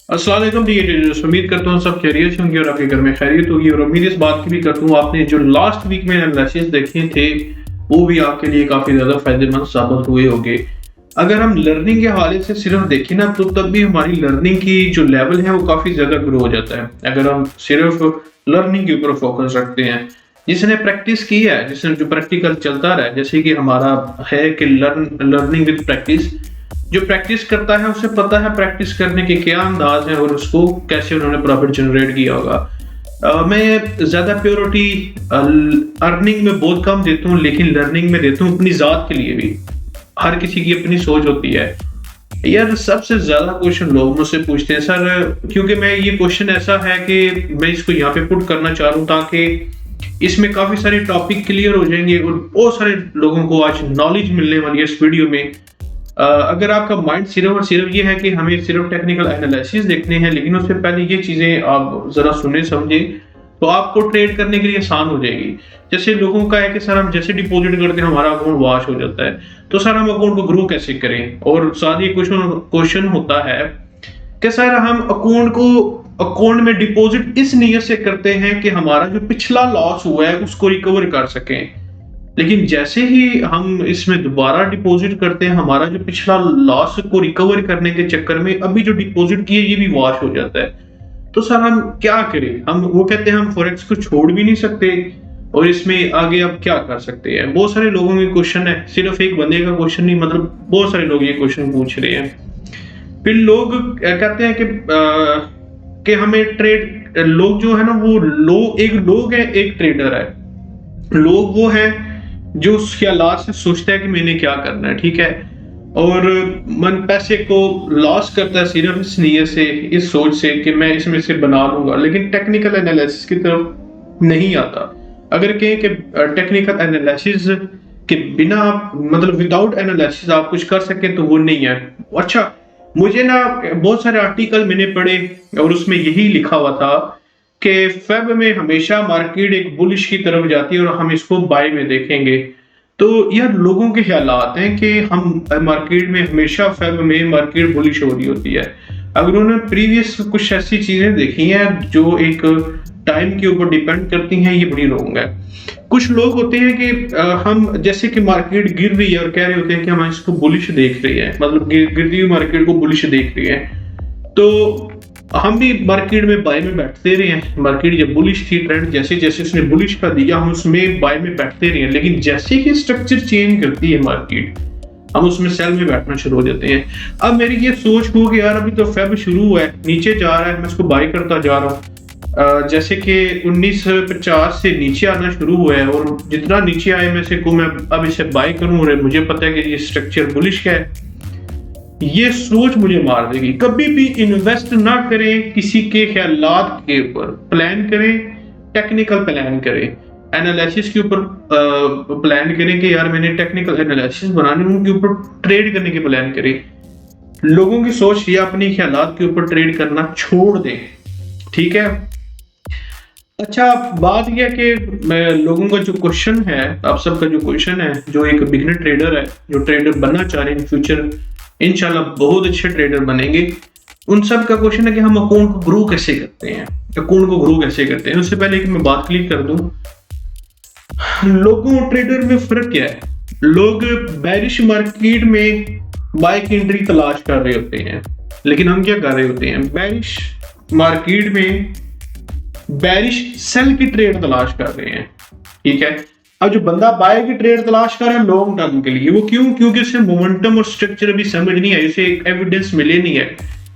अस्सलाम वालेकुम dear traders, उम्मीद करता हूँ सब खैरियत से होंगे और आपके घर में खैरियत होगी। और उम्मीद इस बात की भी करता हूँ आपने जो लास्ट वीक में एनालिसिस देखे थे वो भी आपके लिए काफी ज्यादा फायदेमंद साबित हुए होंगे। अगर हम लर्निंग के हवाले से सिर्फ देखें ना तो तब भी हमारी लर्निंग की जो लेवल है वो काफी ज्यादा ग्रो हो जाता है अगर हम सिर्फ लर्निंग के ऊपर फोकस रखते हैं। जिसने प्रैक्टिस की है, जिसने जो प्रैक्टिकल चलता रहा है, जैसे कि हमारा है कि लर्निंग विद प्रैक्टिस। जो प्रैक्टिस करता है उसे पता है प्रैक्टिस करने के क्या अंदाज है और उसको कैसे उन्होंने प्रॉफिट जनरेट किया होगा। मैं ज्यादा प्योरिटी अर्निंग में बहुत कम देता हूँ, लेकिन लर्निंग में देता हूँ अपनी जात के लिए भी। हर किसी की अपनी सोच होती है। यार सबसे ज्यादा क्वेश्चन लोग मुझसे पूछते हैं सर, क्योंकि मैं ये क्वेश्चन ऐसा है कि मैं इसको यहाँ पे पुट करना चाह रहा हूँ ताकि इसमें काफी सारे टॉपिक क्लियर हो जाएंगे और बहुत सारे लोगों को आज नॉलेज मिलने वाली है इस वीडियो में। अगर आपका माइंड सिर्फ और सिर्फ ये है कि हमें सिर्फ टेक्निकल एनालिसिस देखने हैं, लेकिन उससे पहले ये चीजें आप जरा सुने समझे तो आपको ट्रेड करने के लिए आसान हो जाएगी। जैसे लोगों का है कि सर हम जैसे डिपॉजिट करते हैं हमारा अकाउंट वॉश हो जाता है, तो सर हम अकाउंट को ग्रो कैसे करें। और साथ ही क्वेश्चन होता है कि सर हम अकाउंट में डिपॉजिट इस नीयत से करते हैं कि हमारा जो पिछला लॉस हुआ है उसको रिकवर कर सकें, लेकिन जैसे ही हम इसमें दोबारा डिपॉजिट करते हैं हमारा जो पिछला लॉस को रिकवर करने के चक्कर में अभी जो डिपॉजिट किए ये भी वॉश हो जाता है। तो सर हम क्या करें। हम वो कहते हैं हम फॉरेक्स को छोड़ भी नहीं सकते और इसमें आगे अब क्या कर सकते हैं। बहुत सारे लोगों के क्वेश्चन है, सिर्फ एक बंदे का क्वेश्चन नहीं, मतलब बहुत सारे लोग ये क्वेश्चन पूछ रहे हैं। फिर लोग कहते हैं कि हमें ट्रेड, लोग जो है ना वो लोग है, एक ट्रेडर है। लोग वो है जो उस ख्यालात से सोचता है कि मैंने क्या करना है, ठीक है, और मन पैसे को लॉस करता है सिर्फ इस नीयत से, इस सोच से कि मैं इसमें से बना लूंगा, लेकिन टेक्निकल एनालिसिस की तरफ नहीं आता। अगर कहें कि टेक्निकल एनालिसिस के बिना आप मतलब विदाउट एनालिसिस आप कुछ कर सके तो वो नहीं है। अच्छा, मुझे ना बहुत सारे आर्टिकल मैंने पढ़े और उसमें यही लिखा हुआ था कि फेब में हमेशा मार्केट एक बुलिश की तरफ जाती है और हम इसको बाय में देखेंगे। तो यह लोगों के ख्यालात हैं कि हम मार्केट में हमेशा फेब में मार्केट बुलिश हो रही होती है। अगर उन्होंने प्रीवियस कुछ ऐसी चीजें देखी हैं जो एक टाइम के ऊपर डिपेंड करती हैं, ये बड़ी रॉन्ग है। कुछ लोग होते हैं कि हम जैसे कि मार्केट गिर रही है और कह रहे होते हैं कि हम इसको बुलिश देख रहे हैं, मतलब गिरती हुई मार्केट को बुलिश देख रहे हैं। तो हम भी मार्केट में बाय में बैठते रहे हैं। मार्केट जब बुलिश थी, ट्रेंड जैसे जैसे उसने बुलिश का दिया हम उसमें बाय में बैठते रहे हैं, लेकिन जैसे ही स्ट्रक्चर चेंज करती है मार्केट हम उसमें सेल में बैठना शुरू हो जाते हैं। अब मेरी ये सोच हो कि यार अभी तो फेब शुरू हुआ है, नीचे जा रहा है, मैं इसको बाय करता जा रहा हूँ। जैसे कि 1950 से नीचे आना शुरू हुआ है और जितना नीचे आए मैं से को मैं अब इसे बाय करूं और मुझे पता है कि ये स्ट्रक्चर बुलिश का है, ये सोच मुझे मार देगी। कभी भी इन्वेस्ट ना करें किसी के ख्यालात के ऊपर, प्लान करें, टेक्निकल प्लान करें, एनालिसिस के ऊपर प्लान करें कि यार मैंने टेक्निकल एनालिसिस बनानी, उनके ऊपर ट्रेड करने के प्लान करें। लोगों की सोच या अपनी ख्यालात के ऊपर ट्रेड करना छोड़ दें, ठीक है। अच्छा, बात यह कि लोगों का जो क्वेश्चन है, आप सबका जो क्वेश्चन है, जो एक बिगिनर ट्रेडर है, जो ट्रेडर बनना चाह रहे हैं, फ्यूचर इंशाल्लाह बहुत अच्छे ट्रेडर बनेंगे, उन सब का क्वेश्चन है कि हम अकाउंट को ग्रो कैसे करते हैं। अकाउंट को ग्रो कैसे करते हैं, उससे पहले कि मैं बात क्लियर कर दूं, लोगों ट्रेडर में फर्क क्या है। लोग बैरिश मार्केट में बाय की एंट्री तलाश कर रहे होते हैं, लेकिन हम क्या कर रहे होते हैं, बैरिश मार्केट में बैरिश सेल की ट्रेड तलाश कर रहे हैं, ठीक है। अब जो बंदा बाय की ट्रेड तलाश कर रहा है लॉन्ग टर्म के लिए, वो क्यों, क्योंकि उसे मोमेंटम और स्ट्रक्चर अभी समझ नहीं है, उसे एक एविडेंस मिले नहीं है,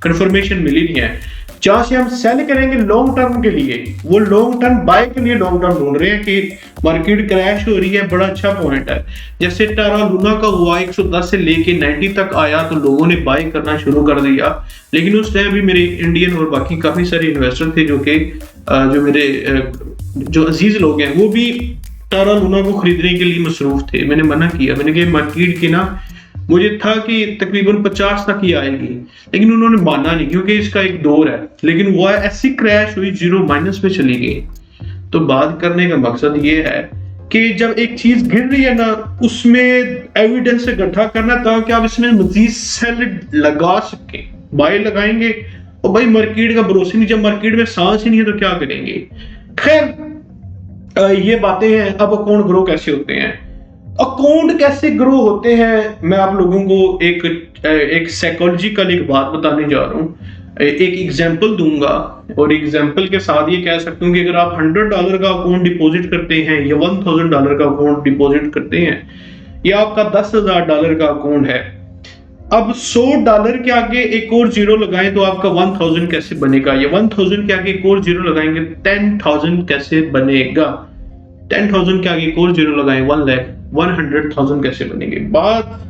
कंफर्मेशन मिली नहीं है। जहां से हम सेल करेंगे लॉन्ग टर्म के लिए, वो लॉन्ग टर्म बाय के लिए लॉन्ग टर्म ढूंढ रहे हैं कि मार्केट क्रैश हो रही है, बड़ा अच्छा पॉइंट है। जैसे टेरा लूना का हुआ 110 से लेके 90 तक आया तो लोगों ने बाय करना शुरू कर दिया, लेकिन उस टाइम भी मेरे इंडियन और बाकी काफी सारे इन्वेस्टर थे जो कि जो मेरे जो अजीज लोग हैं वो भी टेरा लूना को खरीदने के लिए मसरूफ थे। मैंने मना किया, मैंने कहा मार्केट की ना, मुझे था कि तकरीबन 50 तक ही आएगी, लेकिन उन्होंने माना नहीं क्योंकि इसका एक दौर है, लेकिन वो ऐसी क्रैश हुई, जीरो माइनस पे चली गई। तो बात करने का मकसद ये है कि जब एक चीज गिर रही है ना, उसमें एविडेंस इकट्ठा करना ताकि आप इसमें मजीद सेल लगा सके। बाय लगाएंगे और भाई मार्केट का भरोसा नहीं, जब मार्केट में सांस ही नहीं है तो क्या करेंगे। खैर ये बातें हैं। अब अकाउंट ग्रो कैसे होते हैं, अकाउंट कैसे ग्रो होते हैं, मैं आप लोगों को एक साइकोलॉजिकल एक बात बताने जा रहा हूँ, एक एग्जांपल दूंगा, और एग्जांपल के साथ ये कह सकता हूँ कि अगर आप $100 का अकाउंट डिपॉजिट करते हैं या $1000 का अकाउंट डिपॉजिट करते हैं या आपका $10,000 का अकाउंट है, अब $100 के आगे एक और जीरो लगाएं तो आपका 1000 कैसे बनेगा, या 1000 के आगे एक और जीरो लगाएंगे 10,000 कैसे बनेगा, 10,000 के आगे एक और जीरो लगाएं 1,100,000 कैसे बनेंगे। बात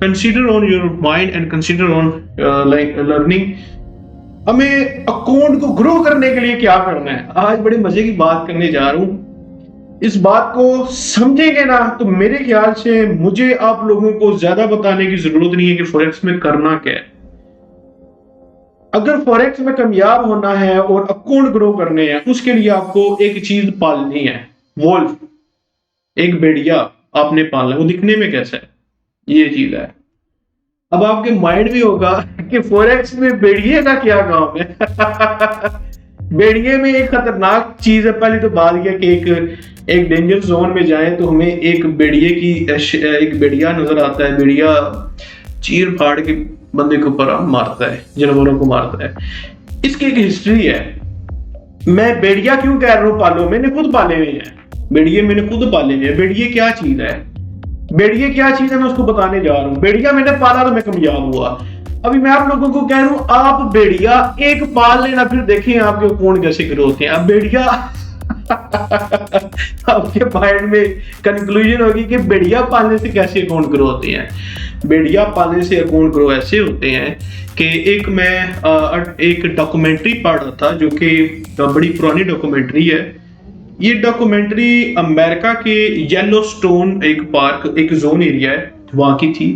consider on your mind and consider on learning. हमें अकाउंट को ग्रो करने के लिए क्या करना है, आज बड़े मजे की बात करने जा रहा हूं। इस बात को समझेंगे ना तो मेरे ख्याल से मुझे आप लोगों को ज्यादा बताने की जरूरत नहीं है कि फॉरेक्स में करना क्या है। अगर फॉरेक्स में कामयाब होना है और अकाउंट ग्रो करने हैं, उसके लिए आपको एक चीज पालनी है, वोल्फ, एक भेड़िया आपने पालना है। वो दिखने में कैसा है, ये चीज है। अब आपके माइंड में होगा कि फॉरेक्स में भेड़िए का क्या काम है। भेड़िए में एक खतरनाक चीज है। पहले तो बात यह कि एक डेंजर जोन में जाए तो हमें एक भेड़िया नजर आता है। भेड़िया चीर फाड़ के बंदे के ऊपर मारता है, जानवरों को मारता है। इसकी एक हिस्ट्री है। मैं भेड़िया क्यों कह रहा हूँ पालो, मैंने खुद पाले हुए हैं भेड़िए, मैंने खुद पाले हुए हैं। भेड़िए क्या चीज है, भेड़िए क्या चीज है, मैं उसको बताने जा रहा हूँ। भेड़िया मैंने पाला तो मैं कामयाब हुआ। अभी मैं आप लोगों को कह रहा हूँ आप भेड़िया एक पाल लेना, फिर देखें आपके अकाउंट कैसे ग्रो होते हैं। अब भेड़िया आपके माइंड में कंक्लूजन होगी कि भेड़िया पालने से कैसे अकाउंट ग्रो होते हैं। भेड़िया पालने से अकाउंट ग्रो ऐसे होते हैं कि एक डॉक्यूमेंट्री पढ़ रहा था, जो कि बड़ी पुरानी डॉक्यूमेंट्री है। ये डॉक्यूमेंट्री अमेरिका के येलोस्टोन एक पार्क, एक जोन एरिया है, वहां की थी।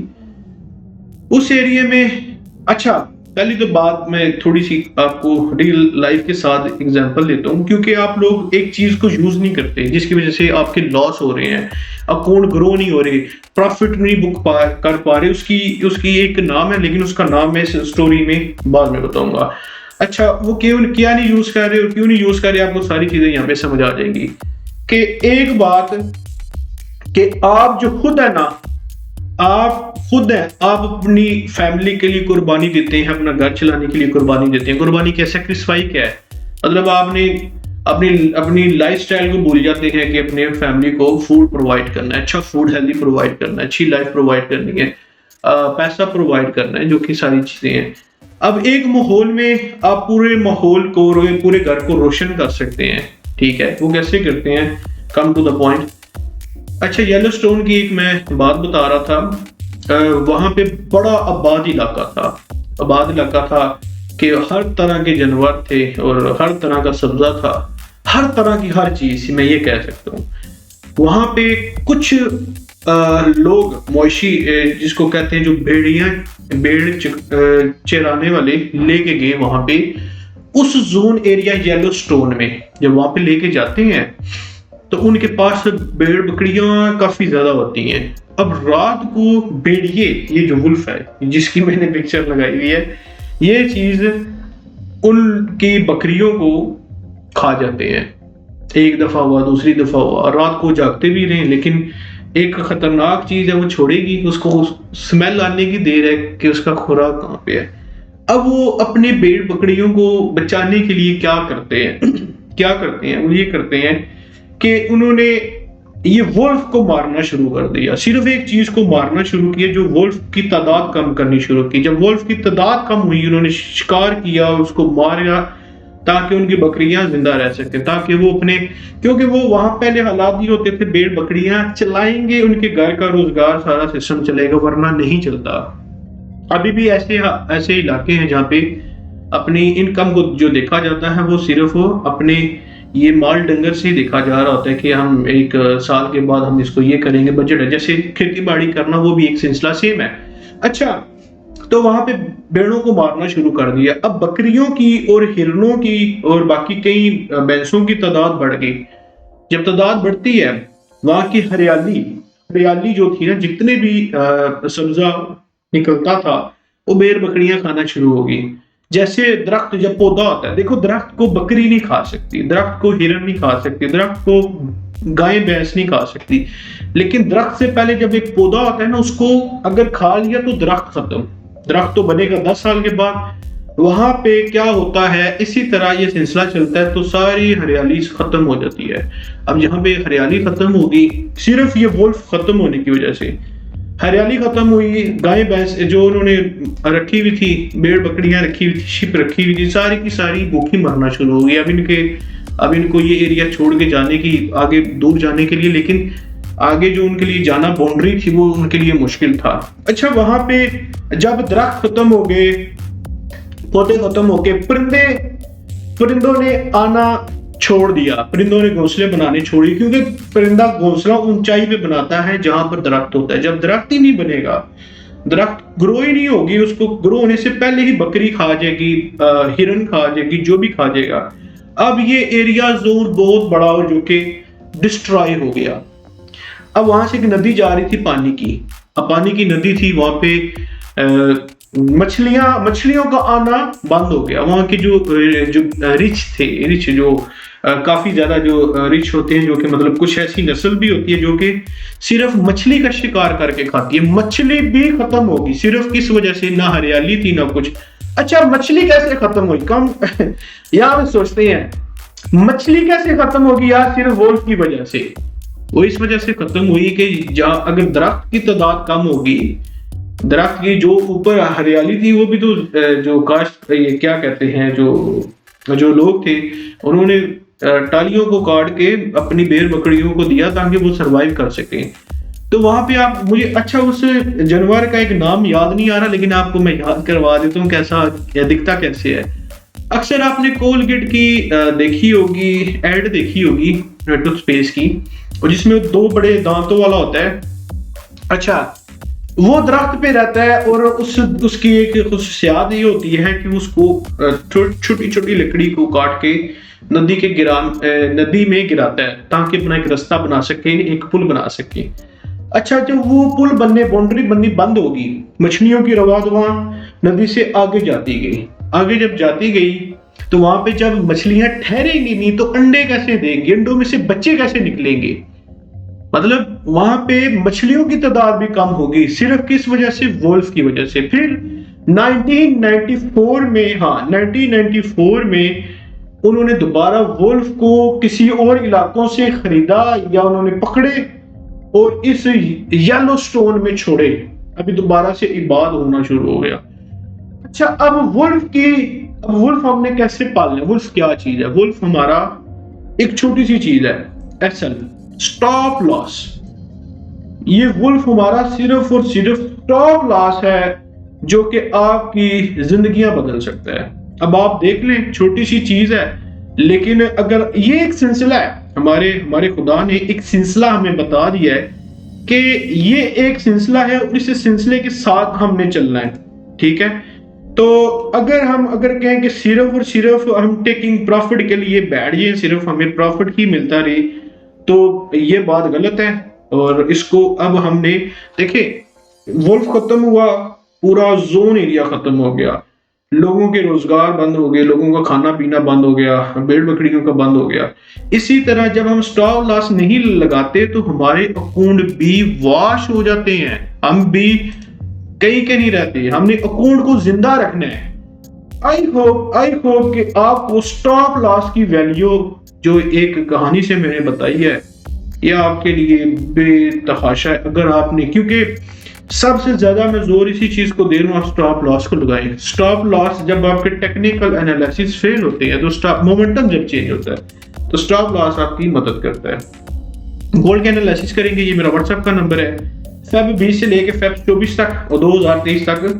उस एरिया में, अच्छा पहली तो बात मैं थोड़ी सी आपको रियल लाइफ के साथ एग्जांपल देता हूँ, क्योंकि आप लोग एक चीज को यूज नहीं करते जिसकी वजह से आपके लॉस हो रहे हैं, अकाउंट ग्रो नहीं हो रहे, प्रॉफिट नहीं बुक कर पा रहे। उसकी एक नाम है, लेकिन उसका नाम मैं इस स्टोरी में बाद में बताऊंगा। अच्छा, वो क्या नहीं यूज कर रहे और क्यों नहीं यूज कर रहे, आपको सारी चीजें यहाँ पे समझ आ जाएंगी। कि एक बात कि आप जो खुद है ना, आप खुद हैं, आप अपनी फैमिली के लिए कुर्बानी देते हैं, अपना घर चलाने के लिए कुर्बानी देते हैं। कुर्बानी क्या, सैक्रिफाई क्या है, मतलब आपने अपनी लाइफस्टाइल को भूल जाते हैं कि अपने फैमिली को फूड प्रोवाइड करना है, अच्छा फूड हेल्दी प्रोवाइड करना है, अच्छी लाइफ प्रोवाइड करनी है, पैसा प्रोवाइड करना है, जो कि सारी चीजें हैं। अब एक माहौल में आप पूरे माहौल को, पूरे घर को रोशन कर सकते हैं, ठीक है। वो कैसे करते हैं, कम टू द पॉइंट। अच्छा, येलोस्टोन की एक मैं बात बता रहा था। वहां पे बड़ा आबाद इलाका था कि हर तरह के जानवर थे और हर तरह का सब्जा था, हर तरह की हर चीज, मैं ये कह सकता हूँ। वहां पे कुछ लोग मौशी, जिसको कहते हैं, जो भेड़ चराने वाले लेके गए वहां पे, उस जोन एरिया येलोस्टोन में। जब वहां पे लेके जाते हैं तो उनके पास भेड़ बकरियां काफी ज्यादा होती हैं। अब रात को भेड़िए, ये जो वुल्फ है जिसकी मैंने पिक्चर लगाई हुई है, ये चीज उनकी बकरियों को खा जाते हैं। एक दफा हुआ, दूसरी दफा हुआ, रात को जागते भी रहे, लेकिन एक खतरनाक चीज है वो छोड़ेगी, उसको स्मेल आने की देर है कि उसका खुराक कहाँ पे है। अब वो अपने भेड़ बकरियों को बचाने के लिए क्या करते हैं, वो ये करते हैं कि उन्होंने ये वुल्फ को मारना शुरू कर दिया। सिर्फ एक चीज को मारना शुरू किया, जो वुल्फ की तादाद कम करनी शुरू की। जब वुल्फ की तादाद कम हुई, उन्होंने शिकार किया, उसको मारा, ताकि उनकी बकरियां जिंदा रह सके, ताकि वो अपने, क्योंकि वो वहां पहले हालात ही होते थे, भेड़ बकरियां चलाएंगे, उनके घर का रोजगार सारा सिस्टम चलेगा, वरना नहीं चलता। अभी भी ऐसे इलाके हैं जहाँ पे अपनी इनकम को जो देखा जाता है वो सिर्फ अपने ये माल डंगर से ही देखा जा रहा होता है कि हम एक साल के बाद हम इसको ये करेंगे, बजट है। जैसे खेती बाड़ी करना, वो भी एक सिलसिला सेम है। अच्छा, तो वहां पे भेड़ों को मारना शुरू कर दिया। अब बकरियों की और हिरणों की और बाकी कई भैंसों की तादाद बढ़ गई। जब तादाद बढ़ती है, वहां की हरियाली जो थी ना, जितने भी सब्जा निकलता था, वो भेड़ बकरियां खाना शुरू हो गई। जैसे दरख्त जब पौधा होता है, देखो दरख्त को बकरी नहीं खा सकती, दरख्त को हिरन नहीं खा सकती, दरख्त को गाय भैंस नहीं खा सकती, लेकिन दरख्त से पहले जब एक पौधा होता है ना, उसको अगर खा लिया तो दरख्त खत्म। दरख्त तो बनेगा 10 साल के बाद। वहां पे क्या होता है, इसी तरह ये सिलसिला चलता है तो सारी हरियाली खत्म हो जाती है। अब जहाँ पे हरियाली खत्म होगी, सिर्फ ये वुल्फ खत्म होने की वजह से हरियाली खत्म हुई, गाय भैंस जो उन्होंने रखी हुई थी, भेड़ बकरियां रखी हुई थी, शिप रखी हुई थी, सारी की सारी भूखी मरना शुरू हो गई। अब इनको ये एरिया छोड़ के जाने की, आगे दूर जाने के लिए, लेकिन आगे जो उनके लिए जाना बाउंड्री थी वो उनके लिए मुश्किल था। अच्छा, वहां पे जब दरख्त खत्म हो गए, पौधे खत्म हो गए, परिंदों ने आना छोड़ दिया, परिंदों ने घोंसले बनाने छोड़ी, क्योंकि परिंदा घोंसला ऊंचाई पे बनाता है जहां पर दरख्त होता है। जब दरख्त ही नहीं बनेगा, दरख्त ग्रो ही नहीं होगी, उसको ग्रो होने से पहले ही बकरी खा जाएगी, हिरन खा जाएगी, जो भी खा जाएगा। अब ये एरिया जोन बहुत बड़ा हो जो कि डिस्ट्रॉय हो गया। अब वहां से एक नदी जा रही थी पानी की, अब पानी की नदी थी, वहां पे मछलियों का आना बंद हो गया। वहां के जो रिच जो काफी ज्यादा जो रिच होते हैं, जो कि मतलब कुछ ऐसी नस्ल भी होती है जो कि सिर्फ मछली का शिकार करके खाती है, मछली भी खत्म होगी सिर्फ किस वजह से, ना हरियाली थी ना कुछ। अच्छा, मछली कैसे खत्म हुई? कम यार सोचते हैं मछली कैसे खत्म होगी यार, सिर्फ वुल्फ की वजह से। वो इस वजह से खत्म हुई कि अगर दरख्त की तादाद कम होगी, दरख्त की जो ऊपर हरियाली थी वो भी तो जो काश्त, ये क्या कहते हैं, जो लोग थे उन्होंने टालियों को काट के अपनी भेड़ बकरियों को दिया ताकि वो सरवाइव कर सके। तो वहां पे आप मुझे, अच्छा उस जानवर का एक नाम याद नहीं आ रहा, लेकिन आपको मैं याद करवा देता हूँ कैसा दिखता कैसे है। अक्सर आपने कोलगेट की देखी होगी, एड देखी होगी टूथपेस्ट की, और जिसमें 2 बड़े दांतों वाला होता है। अच्छा, वो दरख्त पे रहता है और उसकी एक खुसूसियात ये होती है कि उसको छोटी छोटी लकड़ी को काट के नदी में गिराता है ताकि अपना एक रास्ता बना सके, एक पुल बना सके। अच्छा, जब वो पुल बाउंड्री बननी बंद होगी, मछलियों की रवाद वहां नदी से आगे जब जाती गई तो वहां पे जब मछलियां ठहरेंगी नहीं तो अंडे कैसे देंगे, अंडों में से बच्चे कैसे निकलेंगे? मतलब वहां पे मछलियों की तादाद भी कम होगी, सिर्फ किस वजह से, वुल्फ की वजह से। फिर 1994 में उन्होंने दोबारा वुल्फ को किसी और इलाकों से खरीदा या उन्होंने पकड़े और इस येलो स्टोन में छोड़े, अभी दोबारा से इबाद होना शुरू हो गया। अच्छा, अब वुल्फ हमने कैसे पालना है? वुल्फ क्या चीज है? वुल्फ हमारा एक छोटी सी चीज है, एसल स्टॉप लॉस। ये वुल्फ हमारा सिर्फ और सिर्फ स्टॉप लॉस है जो कि आपकी जिंदगियां बदल सकता है। अब आप देख लें, छोटी सी चीज है, लेकिन अगर ये एक सिलसिला है, हमारे खुदा ने एक सिलसिला हमें बता दिया है कि ये एक सिलसिला है और इस सिलसिले के साथ हमने चलना है, ठीक है? तो अगर कहें कि सिर्फ और सिर्फ हम टेकिंग प्रॉफिट के लिए बैठ जाए, सिर्फ हमें प्रॉफिट ही मिलता रहे, तो ये बात गलत है। और इसको अब हमने देखे, वुल्फ खत्म हुआ, पूरा जोन एरिया खत्म हो गया, लोगों के रोजगार बंद हो गए, लोगों का खाना पीना बंद हो गया, भेड़ बकरियों का बंद हो गया। इसी तरह जब हम स्टॉप लॉस नहीं लगाते तो हमारे अकाउंट भी वॉश हो जाते हैं, हम भी कहीं के नहीं रहते। हमने अकाउंट को जिंदा रखना है। आई होप कि आपको स्टॉप लॉस की वैल्यू जो एक कहानी से मैंने बताई है, यह आपके लिए बेतहाशा है। अगर आपने, क्योंकि सबसे ज्यादा मैं जोर इसी चीज को दे रहा हूं, आप स्टॉप लॉस को लगाएं। स्टॉप लॉस जब आपके टेक्निकल एनालिसिस फेल होते हैं, तो स्टॉप मोमेंटम जब चेंज होता है तो स्टॉप लॉस आपकी मदद करता है। गोल्ड के एनालिसिस करेंगे, ये मेरा व्हाट्सएप का नंबर है। फेब 20 से लेके फेब 24 तक और 2023 तक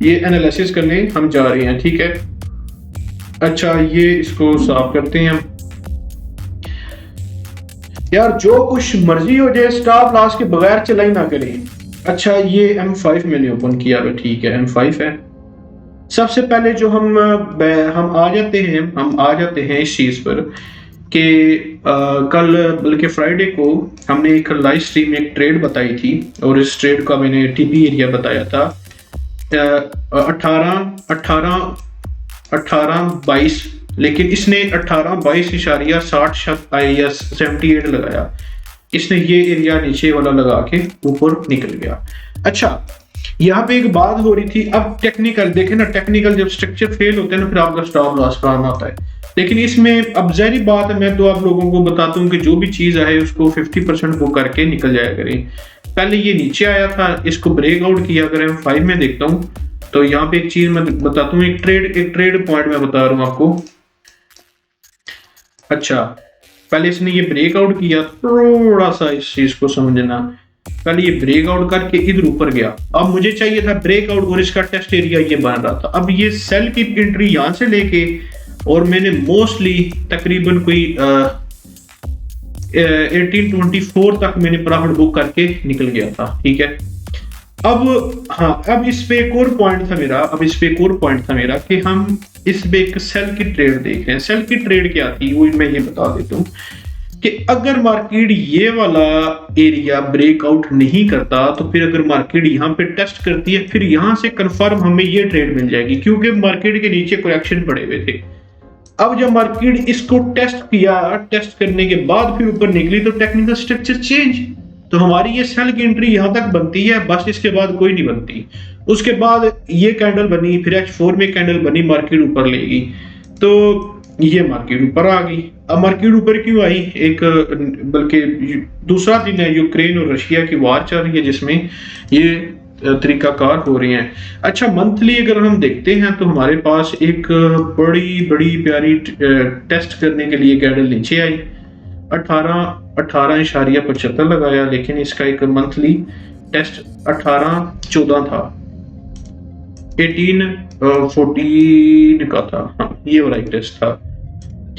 ये एनालिसिस करने हम जा रहे हैं, ठीक है? अच्छा, ये इसको साफ करते हैं हम। यार जो कुछ मर्जी हो जाए, स्टॉप लॉस के बगैर चलाई ना करें। अच्छा, ये M5 मैंने ओपन किया है, ठीक है, M5 है। सबसे पहले जो हम आ जाते हैं इस चीज पर कि कल बल्कि फ्राइडे को हमने एक लाइव स्ट्रीम में एक ट्रेड बताई थी और इस ट्रेड का मैंने TP एरिया बताया था। 1822, लेकिन इसने 1822.60 या 78 लगाया। इसने ये एरिया नीचे वाला लगा के ऊपर निकल गया। अच्छा, यहाँ पे एक बात हो रही थी, अब टेक्निकल देखें ना, टेक्निकल जब स्ट्रक्चर फेल होते हैं ना फिर आपका स्टॉप लॉस कराना होता है। लेकिन इसमें अब जाहिर बात है, मैं तो आप लोगों को बताता हूँ कि जो भी चीज है उसको 50% बुक करके निकल जाया करें। पहले ये नीचे आया था, इसको ब्रेकआउट किया। अगर हम 5 में देखता हूँ तो यहाँ पे एक चीज मैं बताता हूँ, एक ट्रेड पॉइंट मैं बता रहा हूँ आपको। अच्छा, पहले इसने ये ब्रेकआउट किया, थोड़ा सा इस चीज को समझना। पहले ये ब्रेकआउट करके इधर ऊपर गया, अब मुझे चाहिए था ब्रेकआउट और इसका टेस्ट एरिया ये बन रहा था। अब ये सेल की एंट्री यहां से लेके और मैंने मोस्टली तकरीबन कोई 1824 तक मैंने प्रॉफिट बुक करके निकल गया था। ठीक है, अब हाँ, अब इस पे एक और पॉइंट था मेरा कि हम इस पे एक सेल की ट्रेड देख रहे हैं। सेल की ट्रेड क्या थी वो मैं ये बता देता हूँ कि अगर मार्केट ये वाला एरिया ब्रेकआउट नहीं करता तो फिर अगर मार्केट यहाँ पे टेस्ट करती है फिर यहाँ से कंफर्म हमें ये ट्रेड मिल जाएगी, क्योंकि मार्केट के नीचे करेक्शन पड़े हुए थे। अब जब मार्केट इसको टेस्ट किया, टेस्ट करने के बाद फिर ऊपर निकली तो टेक्निकल स्ट्रक्चर चेंज, तो हमारी ये सेल की एंट्री यहां तक बनती है, बस इसके बाद कोई नहीं बनती। उसके बाद ये कैंडल बनी, फिर H4 में कैंडल बनी, मार्केट ऊपर लेगी, तो ये मार्केट ऊपर आ गई। अब मार्केट ऊपर क्यों आई, एक बल्कि दूसरा दिन है, यूक्रेन और रशिया की वार चल रही है जिसमें ये तरीकाकार हो रही हैं। अच्छा, मंथली अगर हम देखते हैं तो हमारे पास एक बड़ी बड़ी प्यारी टेस्ट करने के लिए कैंडल नीचे आई, 18.75 लगाया, लेकिन इसका एक मंथली टेस्ट 18-14 था, 18-14 का था। हाँ, ये वाला एक टेस्ट था।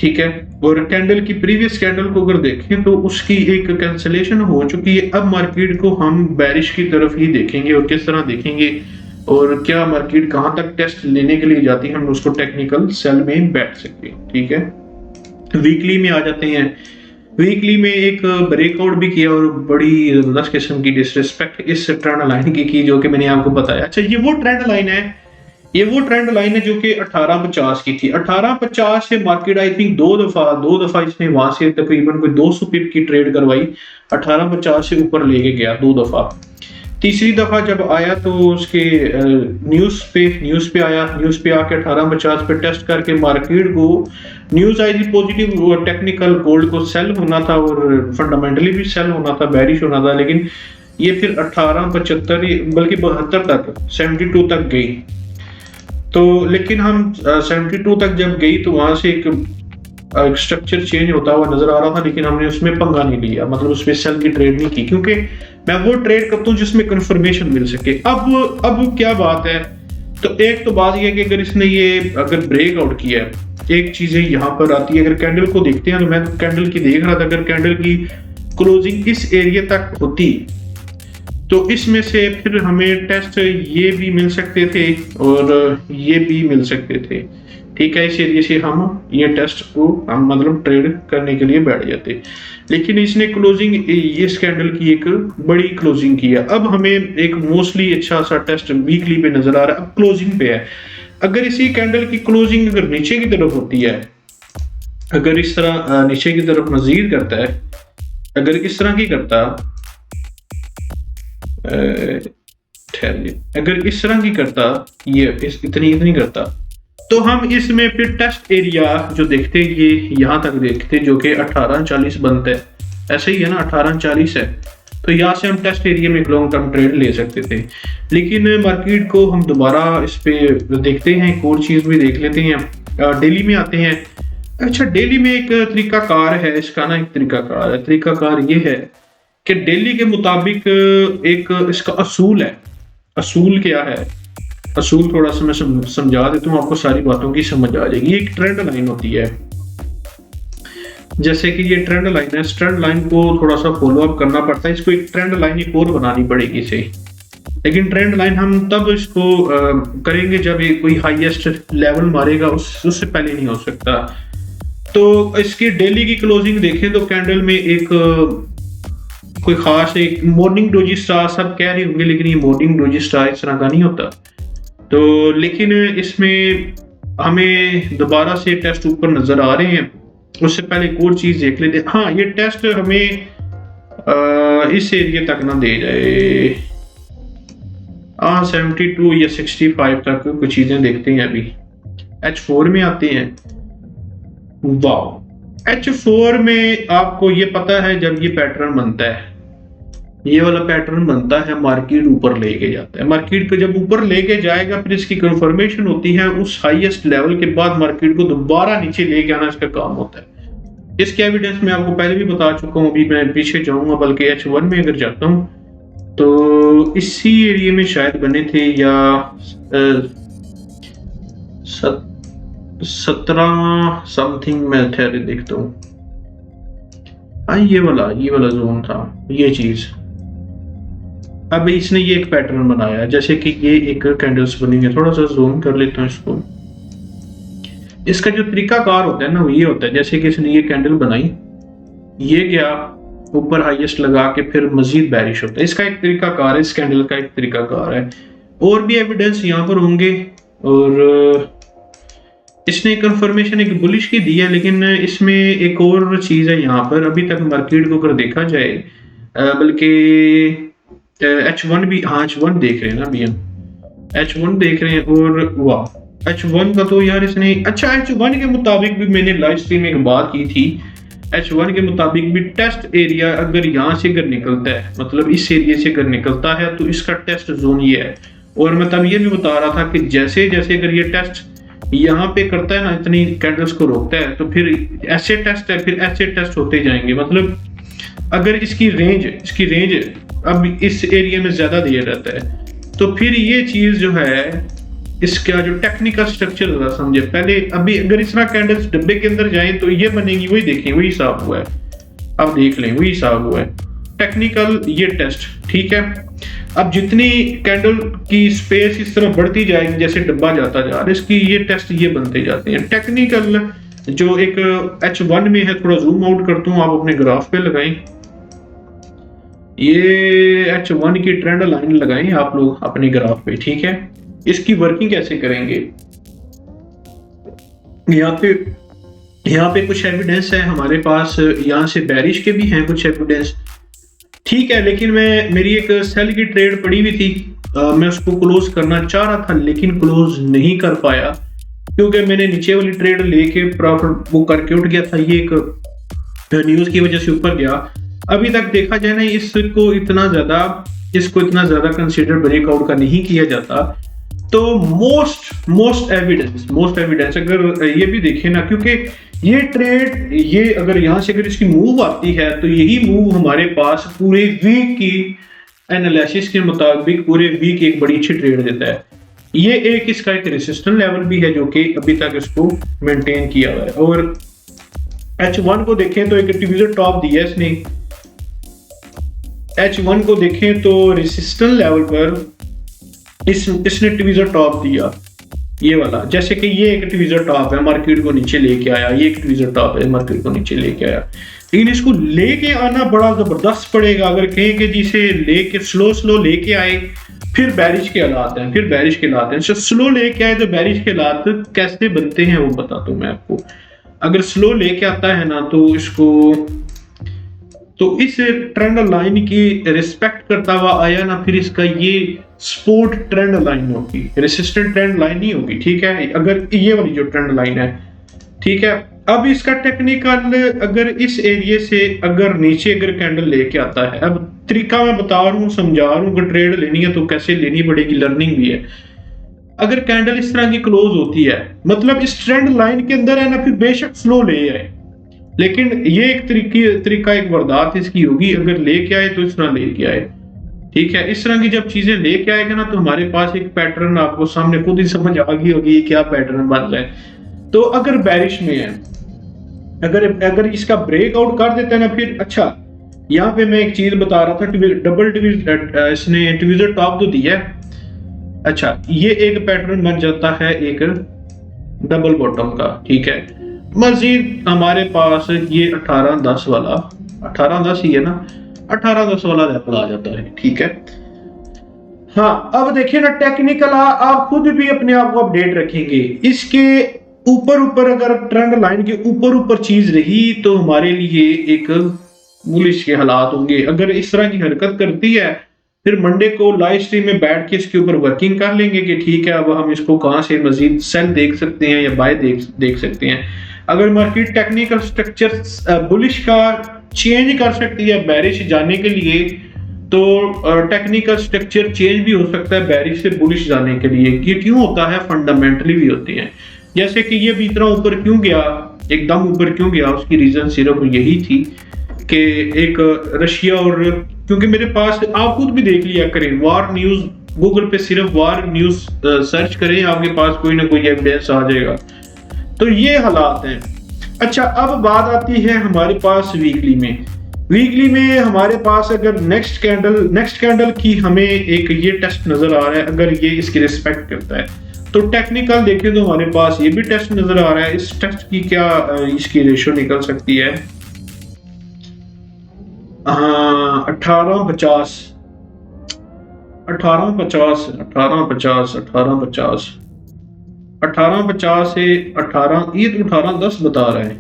ठीक है, और कैंडल की प्रीवियस कैंडल को अगर देखें तो उसकी एक कैंसिलेशन हो चुकी है। अब मार्केट को हम बेरिश की तरफ ही देखेंगे, और किस तरह देखेंगे और क्या मार्केट कहां तक टेस्ट लेने के लिए जाती है, हम उसको टेक्निकल सेल में बैठ सकते हैं। ठीक है, वीकली में आ जाते हैं। वीकली में एक ब्रेकआउट भी किया और बड़ी जबरदस्त किस्म की डिसरिस्पेक्ट इस ट्रेंड लाइन की जो कि मैंने आपको बताया। अच्छा, ये वो ट्रेंड लाइन है जो कि 1850 की थी। 1850 से मार्केट आई थिंक दो दफा इसने वहां से तकरीबन कोई 200 पिप की ट्रेड करवाई, 1850 से ऊपर लेके गया 2 दफा। तीसरी दफा जब आया तो उसके न्यूज पे आके 1850 पे टेस्ट करके मार्केट को न्यूज आई थी पॉजिटिव, टेक्निकल गोल्ड को सेल होना था और फंडामेंटली भी सेल होना था, बेरिश होना था, लेकिन ये फिर 1875 बल्कि 72 तक 72 तक गई। तो लेकिन हम 72 तक जब गई तो वहां से एक स्ट्रक्चर चेंज होता हुआ नजर आ रहा था, लेकिन हमने उसमें पंगा नहीं लिया, मतलब उसमें सेल की ट्रेड नहीं की, क्योंकि मैं वो ट्रेड करता हूँ जिसमें कंफर्मेशन मिल सके। अब क्या बात है, तो एक तो बात यह कि अगर इसने ये अगर ब्रेकआउट किया है, एक चीज यहाँ पर आती है, अगर कैंडल को देखते हैं तो मैं कैंडल की देख रहा था, अगर कैंडल की क्लोजिंग इस एरिया तक होती तो इसमें से फिर हमें टेस्ट ये भी मिल सकते थे और ये भी मिल सकते थे। ठीक है, इस एरिया से हम ये टेस्ट को हम मतलब ट्रेड करने के लिए बैठ जाते, लेकिन इसने क्लोजिंग ये कैंडल की एक बड़ी क्लोजिंग की है। अब हमें एक मोस्टली अच्छा सा टेस्ट वीकली पे नजर आ रहा है, अब क्लोजिंग पे है। अगर इसी कैंडल की क्लोजिंग अगर नीचे की तरफ होती है, अगर इस तरह नीचे की तरफ मजीद करता है, अगर इस तरह की करता अगर इस तरह की करता, ये इतनी करता, तो हम इसमें फिर टेस्ट एरिया जो देखते ये यहाँ तक देखते जो कि 1840 बनता है, ऐसे ही है ना, 1840 है, तो यहाँ से हम टेस्ट एरिया में एक लॉन्ग टर्म ट्रेड ले सकते थे। लेकिन मार्केट को हम दोबारा इस पे देखते हैं, एक और चीज भी देख लेते हैं, डेली में आते हैं। अच्छा, डेली में एक तरीकाकार है इसका ना, एक तरीकाकार ये है कि डेली के मुताबिक एक इसका असूल है। असूल क्या है, असूल थोड़ा सा मैं समझा देता हूँ आपको, सारी बातों की समझ आ जाएगी। एक ट्रेंड लाइन होती है, जैसे कि ये ट्रेंड लाइन है, इस ट्रेंड लाइन को थोड़ा सा फॉलो अप करना पड़ता है, इसको एक ट्रेंड लाइन एक और बनानी पड़ेगी इसे। लेकिन ट्रेंड लाइन हम तब इसको करेंगे जब ये कोई हाईएस्ट लेवल मारेगा, उससे पहले नहीं हो सकता। तो इसकी डेली की क्लोजिंग देखें तो कैंडल में एक कोई खास एक मॉर्निंग डोजी स्टार सब कह रहे होंगे, लेकिन ये मॉर्निंग डोजी स्टार इस तरह का नहीं होता। तो लेकिन इसमें हमें दोबारा से टेस्ट ऊपर नजर आ रहे हैं। उससे पहले एक और चीज देख लेते हैं। हाँ, ये टेस्ट हमें इस एरिया तक ना दे जाए। 72 या 65 तक कुछ चीजें देखते हैं। अभी H4 में आते हैं। वाह, H4 में आपको ये पता है जब ये पैटर्न बनता है, ये वाला पैटर्न बनता है, मार्केट ऊपर लेके जाता है। मार्केट को जब ऊपर लेके जाएगा फिर इसकी कंफर्मेशन होती है, उस हाईएस्ट लेवल के बाद मार्केट को दोबारा नीचे लेके आना इसका काम होता है। इसके एविडेंस मैं आपको पहले भी बता चुका हूँ, अभी मैं पीछे जाऊंगा, बल्कि H1 में अगर जाता हूँ तो इसी एरिया में शायद बने थे, या 17 समथिंग में थे, देखता हूँ। ये वाला जोन था, ये चीज। अब इसने ये एक पैटर्न बनाया, जैसे कि ये एक कैंडल्स बनी है। थोड़ा सा जूम कर लेता हूँ इसको। इसका जो तरीकाकार होता है ना, वो ये होता है, जैसे कि इसने ये कैंडल बनाई, ये गया ऊपर हाईएस्ट लगा के, फिर मजीद बैरिश होता है। इसका एक तरीकाकार है, इस कैंडल का एक तरीकाकार है। और भी एविडेंस यहाँ पर होंगे। और इसने कंफर्मेशन एक बुलिश की दी है, लेकिन इसमें एक और चीज है यहाँ पर। अभी तक मार्केट को अगर देखा जाए, बल्कि H1 भी, हाँ H1 देख रहे हैं ना अभी हम, H1 देख रहे हैं। और वाह, H1 का तो यार इसने, अच्छा H1 के मुताबिक भी मैंने लाइव स्ट्रीम में एक बात की थी। H1 के मुताबिक भी टेस्ट एरिया अगर यहाँ से अगर निकलता है, मतलब इस एरिया से अगर निकलता है, तो इसका टेस्ट जोन ये है। और मैं तब ये भी बता रहा था कि जैसे जैसे अगर ये टेस्ट यहाँ पे करता है ना, इतनी कैंडल्स को रोकता है, तो फिर ऐसे टेस्ट है, फिर ऐसे टेस्ट होते जाएंगे। मतलब अगर इसकी रेंज अब इस एरिया में ज्यादा दिया रहता है, तो फिर ये चीज जो है, इसका जो टेक्निकल स्ट्रक्चर जरा समझे पहले। अभी अगर इस तरह कैंडल्स डब्बे के अंदर जाए तो ये बनेगी, वही देखिए, वही हिसाब हुआ है। अब देख लें, वही हिसाब हुआ है। टेक्निकल ये टेस्ट, ठीक है। अब जितनी कैंडल की स्पेस इस तरह बढ़ती जाएगी, जैसे डब्बा जाता जा रहा है, इसकी ये टेस्ट ये बनते जाते हैं। टेक्निकल जो एक H1 में है, थोड़ा जूम आउट करता हूँ, आप अपने ग्राफ पे लगाएं। ये H1 की ट्रेंड लाइन लगाएं आप लोग अपने ग्राफ पे, ठीक है। इसकी वर्किंग कैसे करेंगे, यहाँ पे कुछ एविडेंस है हमारे पास, यहाँ से बैरिश के भी हैं कुछ एविडेंस, ठीक है। लेकिन मेरी एक सेल की ट्रेड पड़ी हुई थी, मैं उसको क्लोज करना चाह रहा था, लेकिन क्लोज नहीं कर पाया, क्योंकि मैंने नीचे वाली ट्रेड लेके प्रॉफिट बुक करके उठ गया था। ये एक न्यूज की वजह से ऊपर गया। अभी तक देखा जाए ना, इसको इतना ज्यादा कंसीडर ब्रेकआउट का नहीं किया जाता। तो मोस्ट एविडेंस अगर ये भी देखें ना, क्योंकि ये ट्रेड, ये अगर यहाँ से अगर इसकी मूव आती है, तो यही मूव हमारे पास पूरे वीक की एनालिसिस के मुताबिक पूरे वीक एक बड़ी अच्छी ट्रेड देता है। ये एक इसका एक रेजिस्टेंस लेवल भी है, जो कि अभी तक इसको मेंटेन किया हुआ है। और H1 को देखें तो एक डिवीजन टॉप दिया है इसने। H1 को देखें तो रेजिस्टेंस लेवल पर इसने डिवीजन टॉप दिया, ये वाला। जैसे कि ये एक डिवीजन टॉप है, मार्केट को नीचे लेके आया, ये एक डिवीजन टॉप है, मार्केट को नीचे लेके आया। लेकिन इसको लेके आना बड़ा जबरदस्त पड़ेगा। अगर कहें कि जिसे लेके स्लो लेके आए, फिर बैरिश के हालात हैं, स्लो लेके आए तो बैरिश के हालात कैसे बनते हैं वो बताता हूँ मैं आपको। अगर स्लो लेके आता है ना, तो इस ट्रेंड लाइन की रिस्पेक्ट करता हुआ आया ना, फिर इसका ये सपोर्ट ट्रेंड लाइन होगी, रेसिस्टेंट ट्रेंड लाइन नहीं होगी, ठीक है। अगर ये वाली जो ट्रेंड लाइन है, ठीक है। अब इसका टेक्निकल, अगर इस एरिया से अगर नीचे अगर कैंडल लेके आता है, अब तरीका मैं बता रहा हूँ, समझा रहा हूँ, अगर ट्रेड लेनी है तो कैसे लेनी पड़ेगी, लर्निंग भी है। अगर कैंडल इस तरह की क्लोज होती है, मतलब इस ट्रेंड लाइन के अंदर है ना, फिर बेशक स्लो ले आए, लेकिन ये एक तरीका एक वारदात इसकी होगी। अगर लेके आए तो इस तरह लेके आए, ठीक है। इस तरह की जब चीजें लेके आएगा ना, तो हमारे पास एक पैटर्न आपको सामने खुद ही समझ आ गई होगी ये क्या पैटर्न बन रहा है। तो अगर बैरिश में है, अगर इसका ब्रेकआउट कर देता है ना, फिर अच्छा, यहाँ पे मैं एक चीज बता रहा था, डबल इसने डिवीजन टॉप तो दिया है। अच्छा, ये एक पैटर्न बन जाता है एक डबल बॉटम का, ठीक है। मजीद हमारे पास ये 18-10 वाला, 18-10 ही है ना, 18-10 वाला लेवल आ जाता है, ठीक है। हाँ, अब देखिए ना टेक्निकल आप खुद भी अपने आप को अपडेट रखेंगे। इसके ऊपर ऊपर अगर ट्रेंड लाइन के ऊपर ऊपर चीज रही तो हमारे लिए एक बुलिश के हालात होंगे। अगर इस तरह की हरकत करती है फिर मंडे को लाइव स्ट्रीम में बैठ के इसके ऊपर वर्किंग कर लेंगे कि ठीक है अब हम इसको कहां से मजीद सेल देख सकते हैं या बाय देख सकते हैं। अगर मार्केट टेक्निकल स्ट्रक्चर बुलिश का चेंज कर सकती है बेरिश जाने के लिए, तो टेक्निकल स्ट्रक्चर चेंज भी हो सकता है बेरिश से बुलिश जाने के लिए। ये क्यों होता है? फंडामेंटली भी होती है। जैसे कि ये भी इतना ऊपर क्यों गया, एकदम ऊपर क्यों गया, उसकी रीजन सिर्फ यही थी कि एक रशिया और, क्योंकि मेरे पास, आप खुद भी देख लिया करें, वार न्यूज गूगल पे सिर्फ वार न्यूज सर्च करें, आपके पास कोई ना कोई एविडेंस आ जाएगा। तो ये हालात हैं। अच्छा, अब बात आती है हमारे पास वीकली में हमारे पास अगर नेक्स्ट कैंडल की हमें एक ये टेस्ट नजर आ रहा है, अगर ये इसकी रिस्पेक्ट करता है तो टेक्निकल देखें तो हमारे पास ये भी टेस्ट नजर आ रहा है। इस टेस्ट की क्या इसकी रेशो निकल सकती है? 1850 से 18, ये तो 1810 बता रहा है,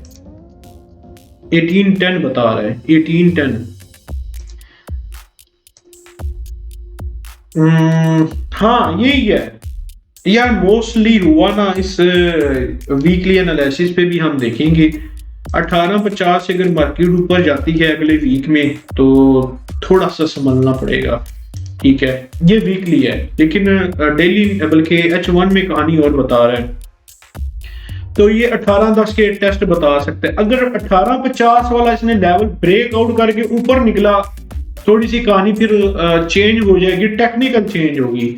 1810 बता रहा है, 1810। हाँ यही है यार, मोस्टली हुआ ना। इस वीकली एनालिसिस पे भी हम देखेंगे 1850 से अगर मार्केट ऊपर जाती है अगले वीक में तो थोड़ा सा संभलना पड़ेगा। ठीक है, ये वीकली है, लेकिन डेली बल्कि H1 में कहानी और बता रहा है। तो ये 1810 के टेस्ट बता सकते हैं। अगर 1850 वाला इसने लेवल ब्रेकआउट करके ऊपर निकला, थोड़ी सी कहानी फिर चेंज हो जाएगी, टेक्निकल चेंज होगी।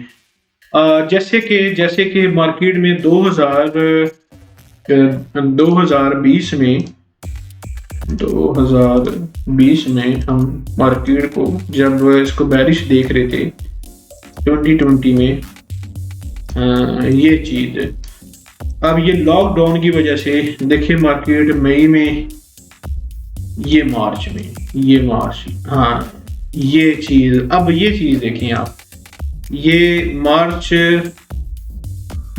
जैसे कि मार्केट में 2020 में हम मार्केट को जब इसको बेरिश देख रहे थे 2020 में, ये चीज अब ये लॉकडाउन की वजह से देखिए मार्केट मई में, ये मार्च में, हाँ ये चीज, अब ये चीज देखें आप, ये मार्च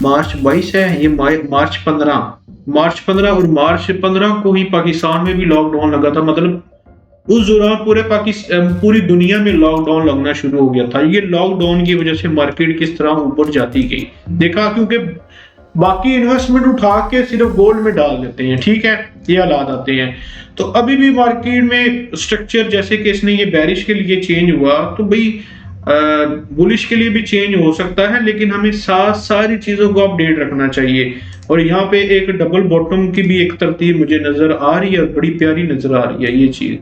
22 है, ये मार्च 15 और मार्च 15 को ही पाकिस्तान में भी लॉकडाउन लगा था। मतलब उस दौरान पूरी दुनिया में लॉकडाउन लगना शुरू हो गया था। ये लॉकडाउन की वजह से मार्केट किस तरह ऊपर जाती गई देखा, क्योंकि बाकी इन्वेस्टमेंट उठा के सिर्फ गोल्ड में डाल देते हैं। ठीक है, ये हालात आते हैं। तो अभी भी मार्केट में स्ट्रक्चर जैसे कि इसने ये बेरिश के लिए चेंज हुआ तो भाई बुलिश के लिए भी चेंज हो सकता है, लेकिन हमें सारी चीजों को अपडेट रखना चाहिए। और यहाँ पे एक डबल बॉटम की भी एक तरतीब मुझे नजर आ रही है, बड़ी प्यारी नजर आ रही है ये चीज।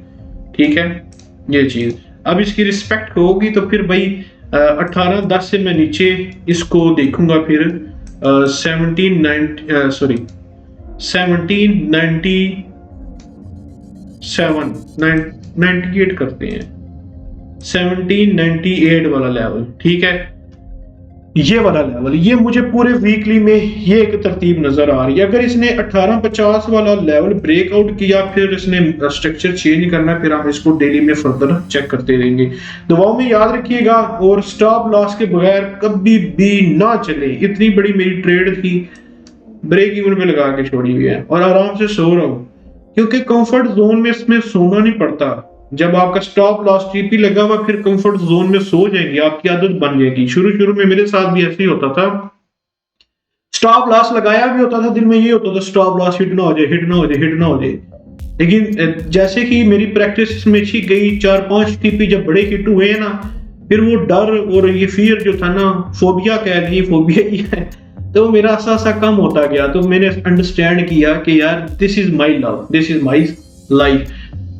ठीक है, ये चीज अब इसकी रिस्पेक्ट होगी तो फिर भाई 1810 से मैं नीचे इसको देखूंगा, फिर 1798 करते हैं, 1798 वाला लेवल। ठीक है, ये वाला लेवल, ये मुझे पूरे वीकली में ये एक तरतीब नजर आ रही है। अगर इसने 1850 वाला लेवल ब्रेकआउट किया, फिर इसने स्ट्रक्चर चेंज करना है, फिर हम इसको डेली में फर्दर चेक करते रहेंगे। दुआओं में याद रखिएगा और स्टॉप लॉस के बगैर कभी भी ना चले। इतनी बड़ी मेरी ट्रेड थी, ब्रेक इवन पे लगा के छोड़ी हुई है और आराम से सो रहा हूँ, क्योंकि कंफर्ट जोन में इसमें सोना नहीं पड़ता। जब आपका स्टॉप लॉस टीपी लगा हुआ, फिर कंफर्ट जोन में सो जाएंगे, आपकी आदत बन जाएगी। शुरू में मेरे साथ भी ऐसे ही होता था, स्टॉप लॉस लगाया भी होता था, दिल में ये होता था स्टॉप लॉस हिट ना हो जाए। लेकिन जैसे कि मेरी प्रैक्टिस में अच्छी गई, 4-5 टीपी जब बड़े हिट हुए ना, फिर वो डर और ये फियर जो था ना, फोबिया कह लीजिए, फोबिया ही है, तो मेरा सा कम होता गया। तो मैंने अंडरस्टैंड किया कि यार this is my love, this is my life.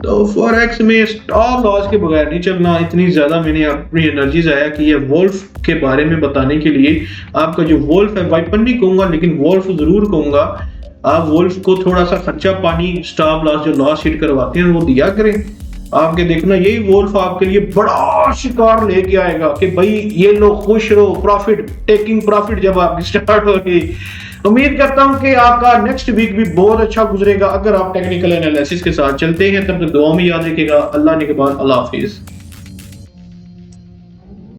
तो फॉरेक्स में स्टॉप लॉस के बगैर नहीं चलना। इतनी ज्यादा मैंने अपनी एनर्जी आया कि ये वोल्फ के बारे में बताने के लिए, आपका जो वोल्फ है, वाइपन नहीं कहूंगा लेकिन वोल्फ जरूर कहूंगा, आप वोल्फ को थोड़ा सा खर्चा पानी, स्टॉप लॉस जो लॉस हिट करवाते हैं वो दिया करें। आपके देखना यही वोल्फ आपके लिए बड़ा शिकार लेके आएगा कि भाई ये लोग खुश रहो, टेकिंग प्रॉफिट जब आपकी स्टार्ट होगी। उम्मीद करता हूं कि आपका नेक्स्ट वीक भी बहुत अच्छा गुजरेगा अगर आप टेक्निकल एनालिसिस के साथ चलते हैं। तब तक दुआ में याद रखिएगा। अल्लाह निगहबान, अल्लाह हाफिज।